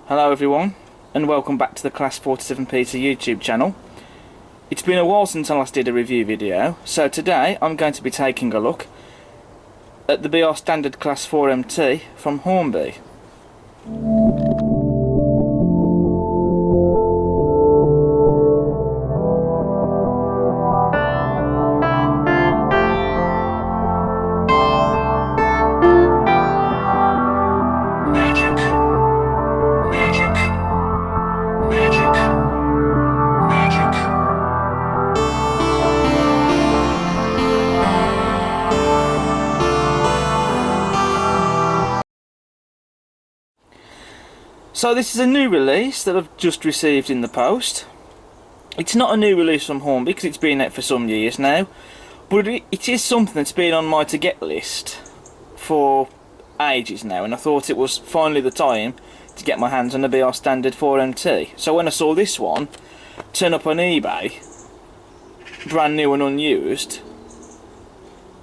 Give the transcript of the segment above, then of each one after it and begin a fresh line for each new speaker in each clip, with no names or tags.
Hello everyone, and welcome back to the Class 47 Peter YouTube channel. It's been a while since I last did a review video, so today I'm going to be taking a look at the BR Standard Class 4MT from Hornby. So this is a new release that I've just received in the post. It's not a new release from Hornby because it's been out for some years now, but it is something that's been on my to get list for ages now, and I thought it was finally the time to get my hands on a BR Standard 4MT. So when I saw this one turn up on eBay, brand new and unused,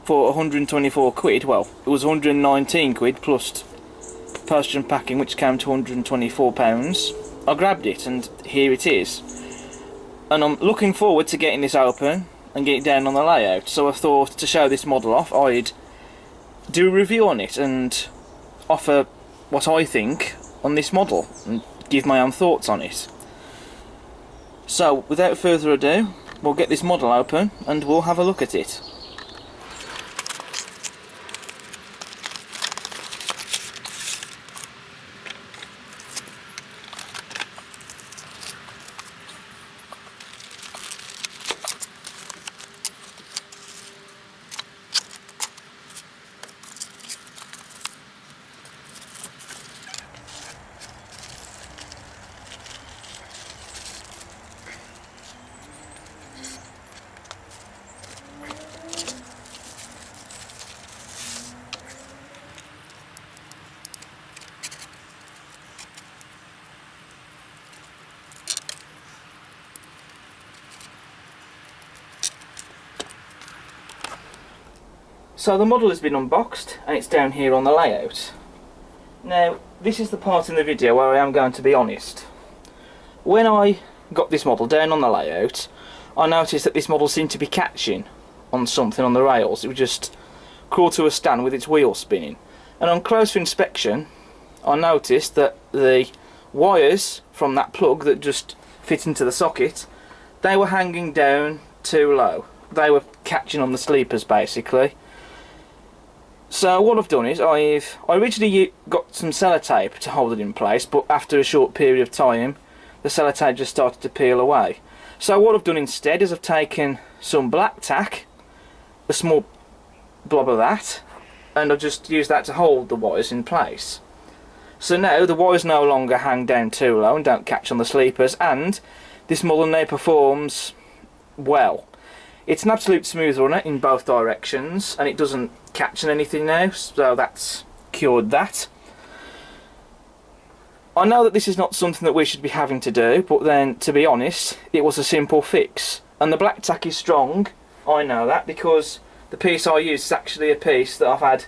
for 124 quid, well, it was 119 quid plus postage and packing, which came to £124. I grabbed it and here it is, and I'm looking forward to getting this open and getting down on the layout. So I thought to show this model off I'd do a review on it and offer what I think on this model and give my own thoughts on it. So without further ado, we'll get this model open and we'll have a look at it. So the model has been unboxed and it's down here on the layout. Now this is the part in the video where I am going to be honest. When I got this model down on the layout, I noticed that this model seemed to be catching on something on the rails. It would just crawl to a stand with its wheel spinning, and on closer inspection I noticed that the wires from that plug that just fit into the socket, they were hanging down too low. They were catching on the sleepers basically. So what I've done is I originally got some sellotape to hold it in place, but after a short period of time the sellotape just started to peel away. So what I've done instead is I've taken some black tack, a small blob of that, and I've just used that to hold the wires in place. So now the wires no longer hang down too low and don't catch on the sleepers, and this model now performs well. It's an absolute smooth runner in both directions, and it doesn't catch on anything now, so that's cured that. I know that this is not something that we should be having to do, but then to be honest, it was a simple fix. And the black tack is strong, I know that, because the piece I used is actually a piece that I've had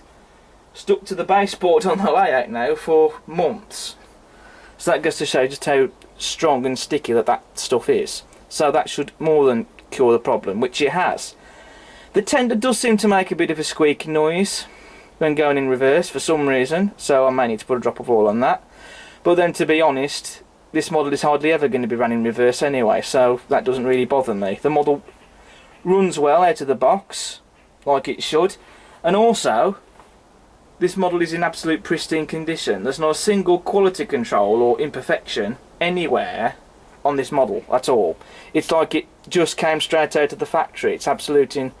stuck to the baseboard on the layout now for months. So that goes to show just how strong and sticky that stuff is. So that should more than cure the problem, which it has. The tender does seem to make a bit of a squeaky noise when going in reverse for some reason, so I may need to put a drop of oil on that. But then to be honest, this model is hardly ever going to be running reverse anyway, so that doesn't really bother me. The model runs well out of the box, like it should, and also this model is in absolute pristine condition. There's not a single quality control or imperfection anywhere on this model at all. It's like it just came straight out of the factory. It's absolute in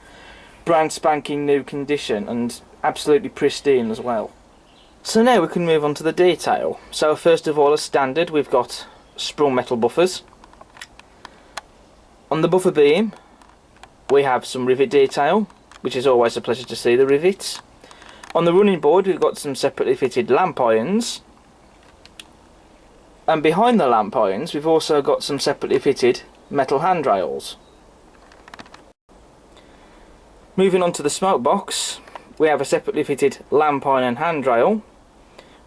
brand spanking new condition and absolutely pristine as well. So now we can move on to the detail. So first of all, as standard, we've got sprung metal buffers. On the buffer beam we have some rivet detail, which is always a pleasure to see the rivets. On the running board we've got some separately fitted lamp irons, and behind the lamp irons we've also got some separately fitted metal handrails. Moving on to the smoke box, we have a separately fitted lamp iron and handrail,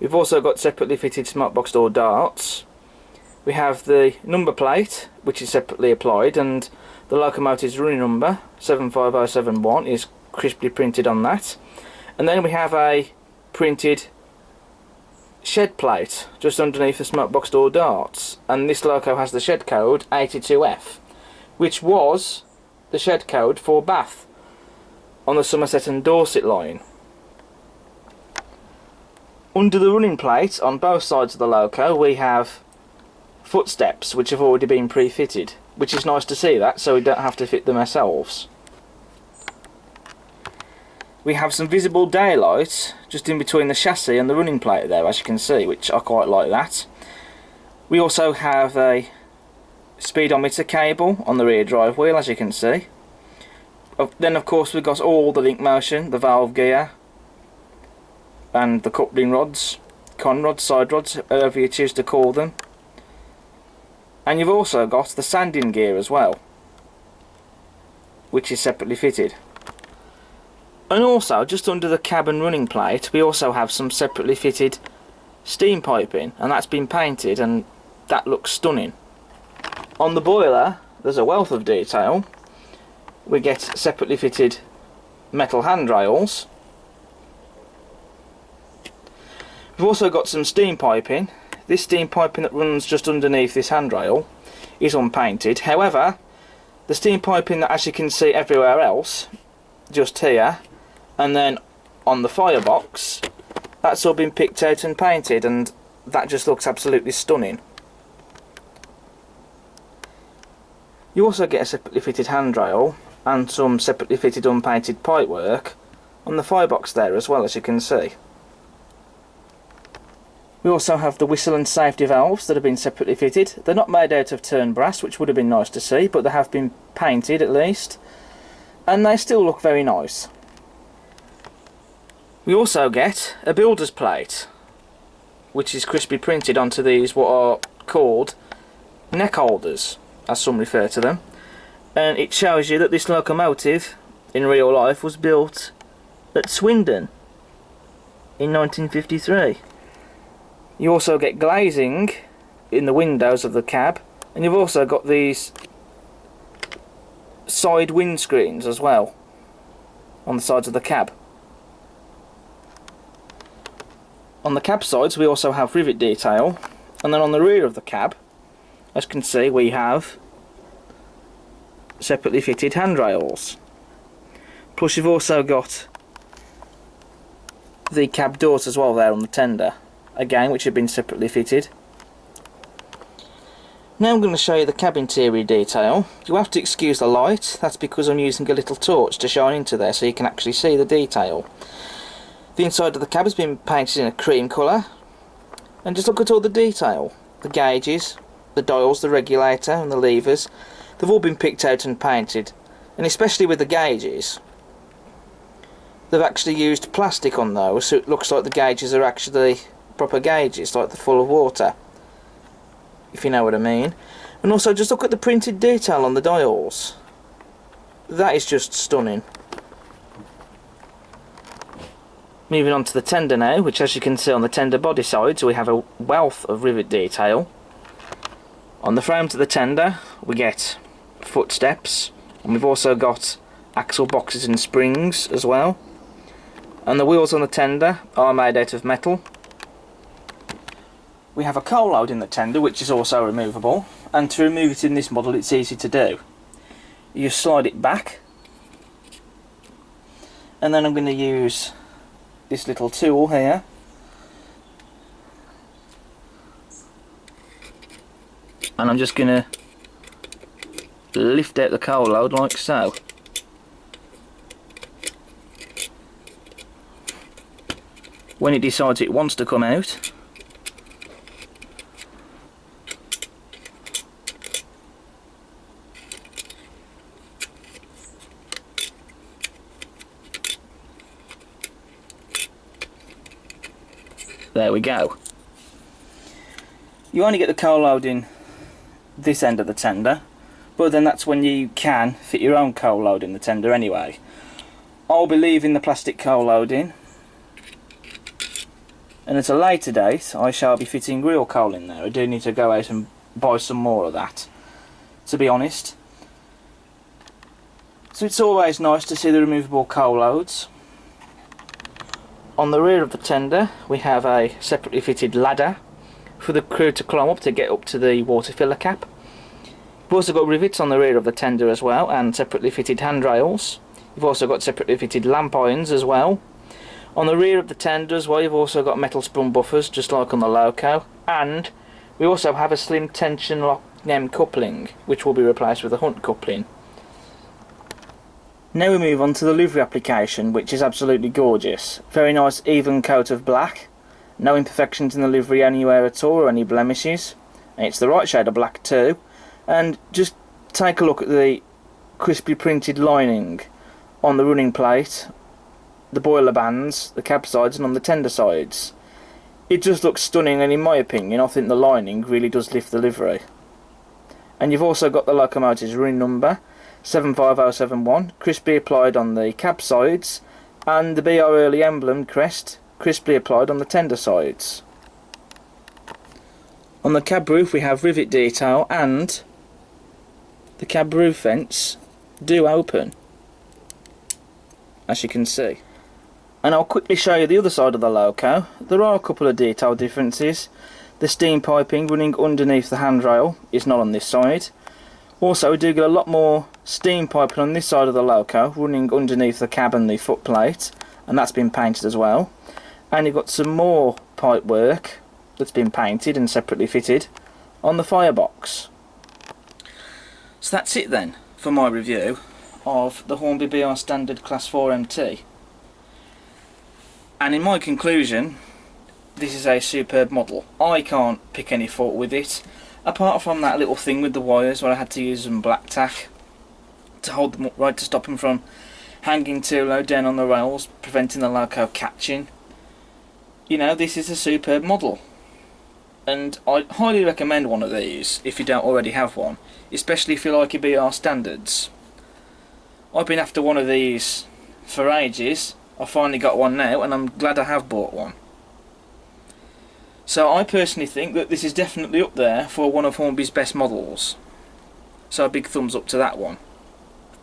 We've also got separately fitted smart box door darts. We have the number plate, which is separately applied, and the locomotive's running number 75071 is crisply printed on that. And then we have a printed shed plate just underneath the smart box door darts, and this loco has the shed code 82F, which was the shed code for Bath on the Somerset and Dorset line. Under the running plate on both sides of the loco we have footsteps which have already been pre-fitted, which is nice to see that, so we don't have to fit them ourselves. We have some visible daylight just in between the chassis and the running plate there, as you can see, which I quite like that. We also have a speedometer cable on the rear drive wheel, as you can see. Then of course we've got all the link motion, the valve gear and the coupling rods, con rods, side rods, however you choose to call them. And you've also got the sanding gear as well, which is separately fitted. And also, just under the cab and running plate, we also have some separately fitted steam piping, and that's been painted, and that looks stunning. On the boiler, there's a wealth of detail. We get separately fitted metal handrails. We've also got some steam piping. This steam piping that runs just underneath this handrail is unpainted. However, the steam piping that, as you can see everywhere else, just here, and then on the firebox, that's all been picked out and painted, and that just looks absolutely stunning. You also get a separately fitted handrail and some separately fitted unpainted pipework on the firebox there as well, as you can see. We also have the whistle and safety valves that have been separately fitted. They're not made out of turned brass, which would have been nice to see, but they have been painted at least, and they still look very nice. We also get a builder's plate, which is crisply printed onto these what are called neck holders, as some refer to them, and it shows you that this locomotive in real life was built at Swindon in 1953. You also get glazing in the windows of the cab, and you've also got these side windscreens as well on the sides of the cab. On the cab sides we also have rivet detail, and then on the rear of the cab, as you can see, we have separately fitted handrails. Plus you've also got the cab doors as well there on the tender, again, which have been separately fitted. Now I'm going to show you the cab interior detail. You have to excuse the light, that's because I'm using a little torch to shine into there so you can actually see the detail. The inside of the cab has been painted in a cream colour, and just look at all the detail. The gauges, the dials, the regulator and the levers, they've all been picked out and painted, and especially with the gauges, they've actually used plastic on those, so it looks like the gauges are actually proper gauges, like they're full of water, if you know what I mean. And also just look at the printed detail on the dials. That is just stunning. Moving on to the tender now, which, as you can see on the tender body sides, we have a wealth of rivet detail. On the frames of the tender we get footsteps, and we've also got axle boxes and springs as well. And the wheels on the tender are made out of metal. We have a coal load in the tender, which is also removable, and to remove it in this model it's easy to do. You slide it back, and then I'm going to use this little tool here and I'm just going to lift out the coal load like so. When it decides it wants to come out, there we go. You only get the coal load in this end of the tender, but then that's when you can fit your own coal load in the tender anyway. I'll be leaving the plastic coal load in, and at a later date I shall be fitting real coal in there. I do need to go out and buy some more of that, to be honest. So it's always nice to see the removable coal loads. On the rear of the tender we have a separately fitted ladder for the crew to climb up to get up to the water filler cap. You've also got rivets on the rear of the tender as well, and separately fitted handrails. You've also got separately fitted lamp irons as well. On the rear of the tender as well you've also got metal sprung buffers, just like on the Loco, and we also have a slim tension lock NEM coupling which will be replaced with a Hunt coupling. Now we move on to the livery application, which is absolutely gorgeous. Very nice even coat of black, no imperfections in the livery anywhere at all or any blemishes, and it's the right shade of black too. And just take a look at the crisply printed lining on the running plate, the boiler bands, the cab sides and on the tender sides. It just looks stunning, and in my opinion I think the lining really does lift the livery. And you've also got the locomotive's running number 75071 crisply applied on the cab sides, and the BR early emblem crest crisply applied on the tender sides. On the cab roof we have rivet detail, and the cab roof vents do open, as you can see. And I'll quickly show you the other side of the Loco. There are a couple of detail differences. The steam piping running underneath the handrail is not on this side. Also we do get a lot more steam piping on this side of the Loco running underneath the cab and the footplate, and that's been painted as well. And you've got some more pipe work that's been painted and separately fitted on the firebox. So that's it then for my review of the Hornby BR Standard Class 4MT. And in my conclusion, this is a superb model. I can't pick any fault with it, apart from that little thing with the wires where I had to use some black tack to hold them upright to stop them from hanging too low down on the rails, preventing the Loco catching. You know, this is a superb model, and I highly recommend one of these if you don't already have one, especially if you like your BR standards. I've been after one of these for ages. I finally got one now, and I'm glad I have bought one. So I personally think that this is definitely up there for one of Hornby's best models. So a big thumbs up to that one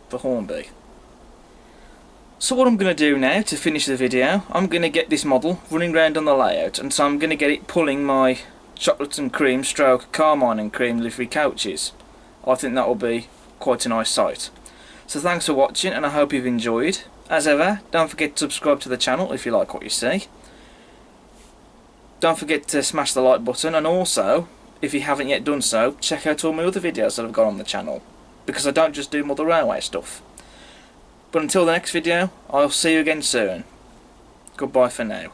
for Hornby. So what I'm going to do now to finish the video, I'm going to get this model running around on the layout, and so I'm going to get it pulling my chocolate and cream stroke carmine and cream livery coaches. I think that will be quite a nice sight. So thanks for watching, and I hope you've enjoyed. As ever, don't forget to subscribe to the channel if you like what you see. Don't forget to smash the like button, and also, if you haven't yet done so, check out all my other videos that I've got on the channel, because I don't just do mother railway stuff. But until the next video, I'll see you again soon. Goodbye for now.